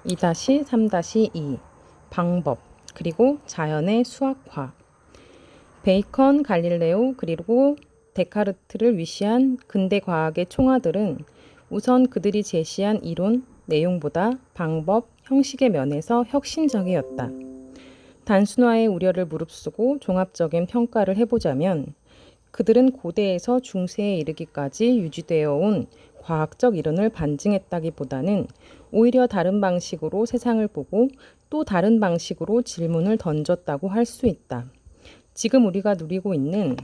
2-3-2 방법 그리고 자연의 수학화. 베이컨, 갈릴레오 그리고 데카르트를 위시한 근대 과학의 총아들은 우선 그들이 제시한 이론, 내용보다 방법, 형식의 면에서 혁신적이었다. 단순화의 우려를 무릅쓰고 종합적인 평가를 해보자면 그들은 고대에서 중세에 이르기까지 유지되어 온 과학적 이론을 반증했다기보다는 오히려 다른 방식으로 세상을 보고 또 다른 방식으로 질문을 던졌다고 할 수 있다. 지금 우리가 누리고 있는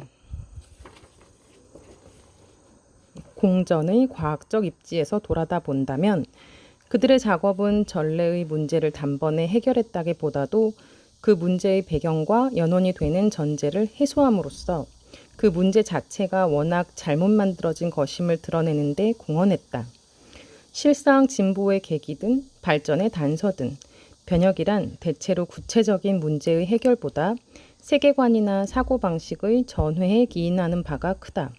공전의 과학적 입지에서 돌아다 본다면 그들의 작업은 전례의 문제를 단번에 해결했다기보다도 그 문제의 배경과 연원이 되는 전제를 해소함으로써 그 문제 자체가 워낙 잘못 만들어진 것임을 드러내는 데 공헌했다. 실상 진보의 계기든 발전의 단서든 변혁이란 대체로 구체적인 문제의 해결보다 세계관이나 사고방식의 전회에 기인하는 바가 크다.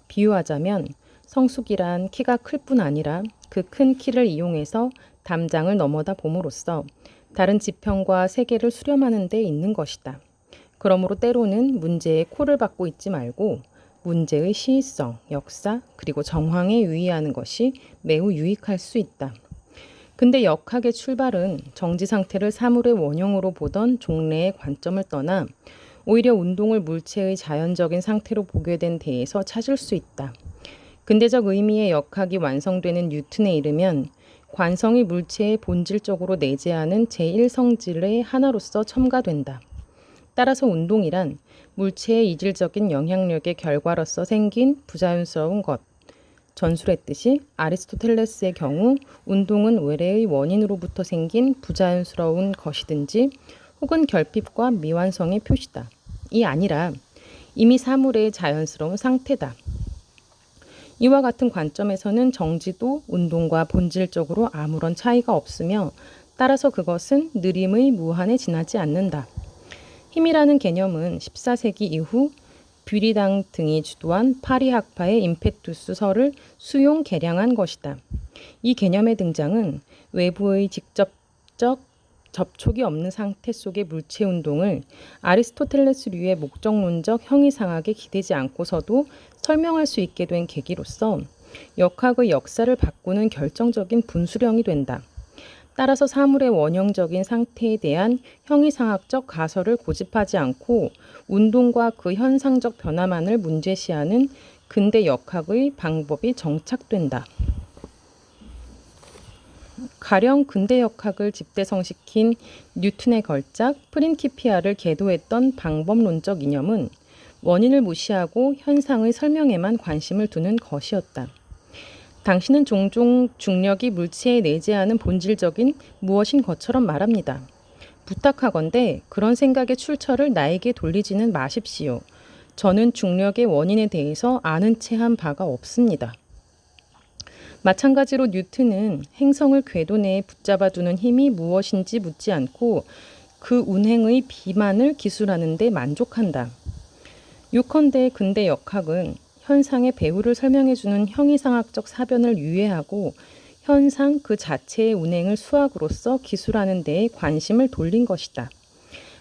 비유하자면 성숙이란 키가 클 뿐 아니라 그 큰 키를 이용해서 담장을 넘어다 봄으로써 다른 지평과 세계를 수렴하는 데 있는 것이다. 그러므로 때로는 문제에 코를 박고 있지 말고 문제의 시의성, 역사, 그리고 정황에 유의하는 것이 매우 유익할 수 있다. 근데 역학의 출발은 정지 상태를 사물의 원형으로 보던 종래의 관점을 떠나 오히려 운동을 물체의 자연적인 상태로 보게 된 데에서 찾을 수 있다. 근대적 의미의 역학이 완성되는 뉴턴에 이르면 관성이 물체의 본질적으로 내재하는 제1성질의 하나로서 첨가된다. 따라서 운동이란 물체의 이질적인 영향력의 결과로서 생긴 부자연스러운 것. 전술했듯이 아리스토텔레스의 경우 운동은 외래의 원인으로부터 생긴 부자연스러운 것이든지 혹은 결핍과 미완성의 표시다. 이 아니라 이미 사물의 자연스러운 상태다. 이와 같은 관점에서는 정지도 운동과 본질적으로 아무런 차이가 없으며 따라서 그것은 느림의 무한에 지나지 않는다. 힘이라는 개념은 14세기 이후 뷰리당 등이 주도한 파리 학파의 임페투스설을 수용 개량한 것이다. 이 개념의 등장은 외부의 직접적 접촉이 없는 상태 속의 물체 운동을 아리스토텔레스류의 목적론적 형이상학에 기대지 않고서도 설명할 수 있게 된 계기로서 역학의 역사를 바꾸는 결정적인 분수령이 된다. 따라서 사물의 원형적인 상태에 대한 형이상학적 가설을 고집하지 않고 운동과 그 현상적 변화만을 문제시하는 근대 역학의 방법이 정착된다. 가령 근대 역학을 집대성시킨 뉴턴의 걸작 프린키피아를 계도했던 방법론적 이념은 원인을 무시하고 현상의 설명에만 관심을 두는 것이었다. 당신은 종종 중력이 물체에 내재하는 본질적인 무엇인 것처럼 말합니다. 부탁하건대 그런 생각의 출처를 나에게 돌리지는 마십시오. 저는 중력의 원인에 대해서 아는 채 한 바가 없습니다. 마찬가지로 뉴턴은 행성을 궤도 내에 붙잡아두는 힘이 무엇인지 묻지 않고 그 운행의 비만을 기술하는 데 만족한다. 요컨대 근대 역학은 현상의 배후를 설명해주는 형이상학적 사변을 유예하고 현상 그 자체의 운행을 수학으로서 기술하는 데에 관심을 돌린 것이다.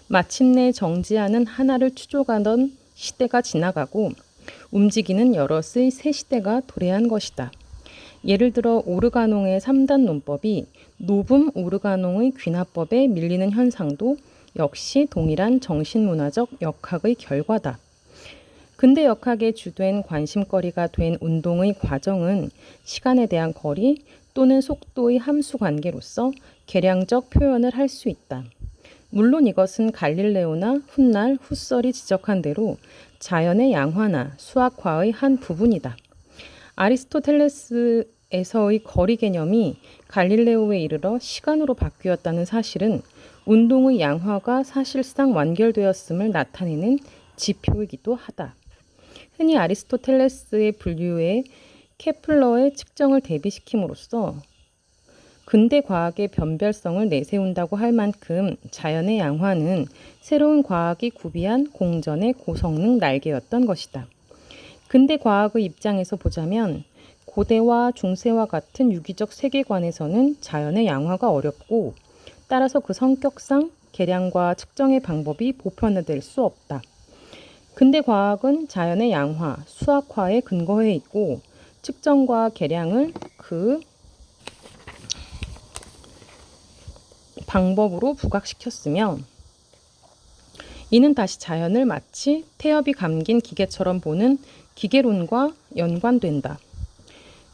마침내 정지하는 하나를 추종하던 시대가 지나가고 움직이는 여럿의 새 시대가 도래한 것이다. 예를 들어 오르가농의 3단 논법이 노뵼 오르가농의 귀납법에 밀리는 현상도 역시 동일한 정신문화적 역학의 결과다. 근대 역학의 주된 관심거리가 된 운동의 과정은 시간에 대한 거리 또는 속도의 함수 관계로서 계량적 표현을 할 수 있다. 물론 이것은 갈릴레오나 훗날 후설이 지적한 대로 자연의 양화나 수학화의 한 부분이다. 아리스토텔레스에서의 거리 개념이 갈릴레오에 이르러 시간으로 바뀌었다는 사실은 운동의 양화가 사실상 완결되었음을 나타내는 지표이기도 하다. 흔히 아리스토텔레스의 분류에 케플러의 측정을 대비시킴으로써 근대 과학의 변별성을 내세운다고 할 만큼 자연의 양화는 새로운 과학이 구비한 공전의 고성능 날개였던 것이다. 근대 과학의 입장에서 보자면 고대와 중세와 같은 유기적 세계관에서는 자연의 양화가 어렵고 따라서 그 성격상 계량과 측정의 방법이 보편화될 수 없다. 근대 과학은 자연의 양화, 수학화에 근거해 있고 측정과 계량을 그 방법으로 부각시켰으며 이는 다시 자연을 마치 태엽이 감긴 기계처럼 보는 기계론과 연관된다.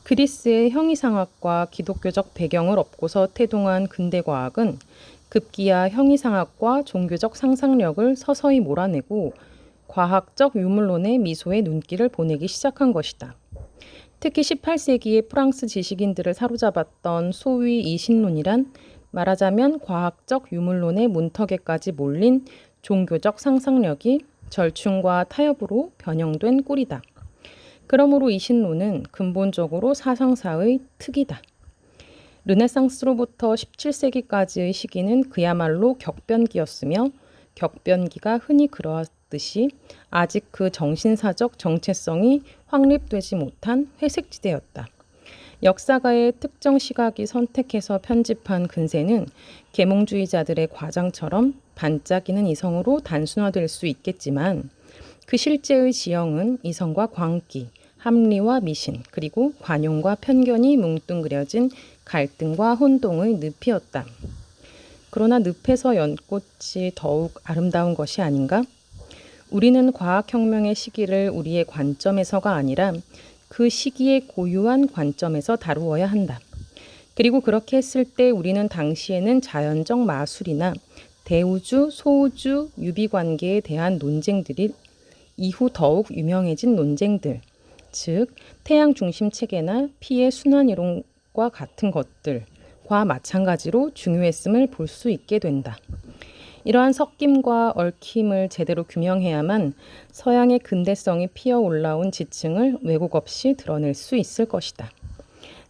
그리스의 형이상학과 기독교적 배경을 업고서 태동한 근대과학은 급기야 형이상학과 종교적 상상력을 서서히 몰아내고 과학적 유물론의 미소에 눈길을 보내기 시작한 것이다. 특히 18세기의 프랑스 지식인들을 사로잡았던 소위 이신론이란 말하자면 과학적 유물론의 문턱에까지 몰린 종교적 상상력이 절충과 타협으로 변형된 꼴이다. 그러므로 이신론은 근본적으로 사상사의 특이다. 르네상스로부터 17세기까지의 시기는 그야말로 격변기였으며 격변기가 흔히 그러하듯이 아직 그 정신사적 정체성이 확립되지 못한 회색지대였다. 역사가의 특정 시각이 선택해서 편집한 근세는 계몽주의자들의 과장처럼 반짝이는 이성으로 단순화될 수 있겠지만 그 실제의 지형은 이성과 광기, 합리와 미신, 그리고 관용과 편견이 뭉뚱그려진 갈등과 혼동의 늪이었다. 그러나 늪에서 연꽃이 더욱 아름다운 것이 아닌가? 우리는 과학혁명의 시기를 우리의 관점에서가 아니라 그 시기의 고유한 관점에서 다루어야 한다. 그리고 그렇게 했을 때 우리는 당시에는 자연적 마술이나 대우주, 소우주, 유비관계에 대한 논쟁들이 이후 더욱 유명해진 논쟁들, 즉 태양 중심 체계나 피의 순환 이론과 같은 것들과 마찬가지로 중요했음을 볼 수 있게 된다. 이러한 섞임과 얽힘을 제대로 규명해야만 서양의 근대성이 피어 올라온 지층을 왜곡 없이 드러낼 수 있을 것이다.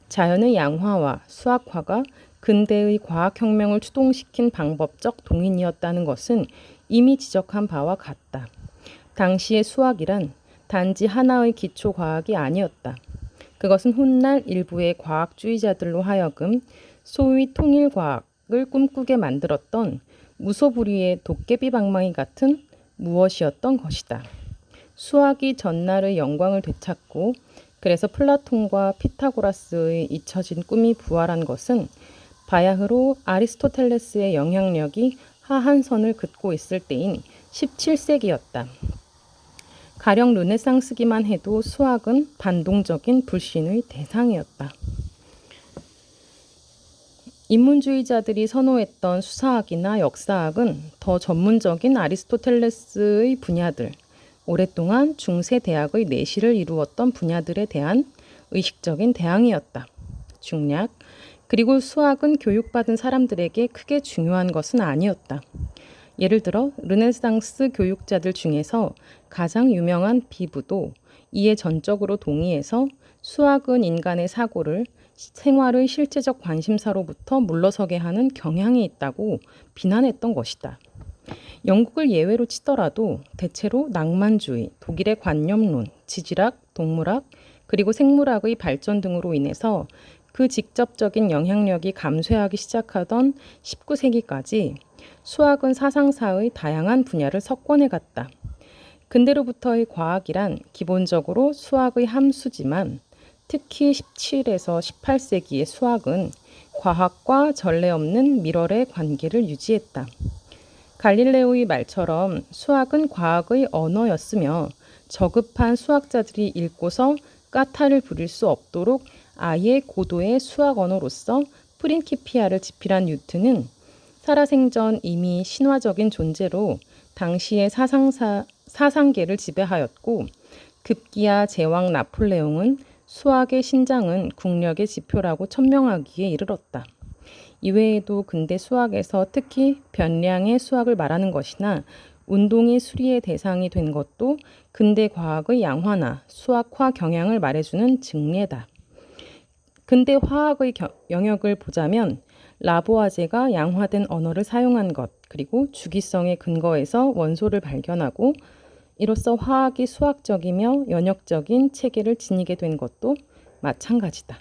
자연의 양화와 수학화가 근대의 과학혁명을 추동시킨 방법적 동인이었다는 것은 이미 지적한 바와 같다. 당시의 수학이란 단지 하나의 기초과학이 아니었다. 그것은 훗날 일부의 과학주의자들로 하여금 소위 통일과학을 꿈꾸게 만들었던 무소불위의 도깨비 방망이 같은 무엇이었던 것이다. 수학이 전날의 영광을 되찾고 그래서 플라톤과 피타고라스의 잊혀진 꿈이 부활한 것은 바야흐로 아리스토텔레스의 영향력이 하한선을 긋고 있을 때인 17세기였다. 가령 르네상스기만 해도 수학은 반동적인 불신의 대상이었다. 인문주의자들이 선호했던 수사학이나 역사학은 더 전문적인 아리스토텔레스의 분야들, 오랫동안 중세 대학의 내실을 이루었던 분야들에 대한 의식적인 대항이었다. 중략, 그리고 수학은 교육받은 사람들에게 크게 중요한 것은 아니었다. 예를 들어 르네상스 교육자들 중에서 가장 유명한 비브도 이에 전적으로 동의해서 수학은 인간의 사고를 생활의 실제적 관심사로부터 물러서게 하는 경향이 있다고 비난했던 것이다. 영국을 예외로 치더라도 대체로 낭만주의, 독일의 관념론, 지질학, 동물학, 그리고 생물학의 발전 등으로 인해서 그 직접적인 영향력이 감쇄하기 시작하던 19세기까지 수학은 사상사의 다양한 분야를 석권해갔다. 근대로부터의 과학이란 기본적으로 수학의 함수지만 특히 17에서 18세기의 수학은 과학과 전례 없는 밀월의 관계를 유지했다. 갈릴레오의 말처럼 수학은 과학의 언어였으며 저급한 수학자들이 읽고서 까탈을 부릴 수 없도록 아예 고도의 수학 언어로서 프린키피아를 집필한 뉴턴은 살아생전 이미 신화적인 존재로 당시의 사상계를 지배하였고 급기야 제왕 나폴레옹은 수학의 신장은 국력의 지표라고 천명하기에 이르렀다. 이외에도 근대 수학에서 특히 변량의 수학을 말하는 것이나 운동이 수리의 대상이 된 것도 근대 과학의 양화나 수학화 경향을 말해주는 증례다. 근대 화학의 영역을 보자면 라보아제가 양화된 언어를 사용한 것, 그리고 주기성의 근거에서 원소를 발견하고 이로써 화학이 수학적이며 연역적인 체계를 지니게 된 것도 마찬가지다.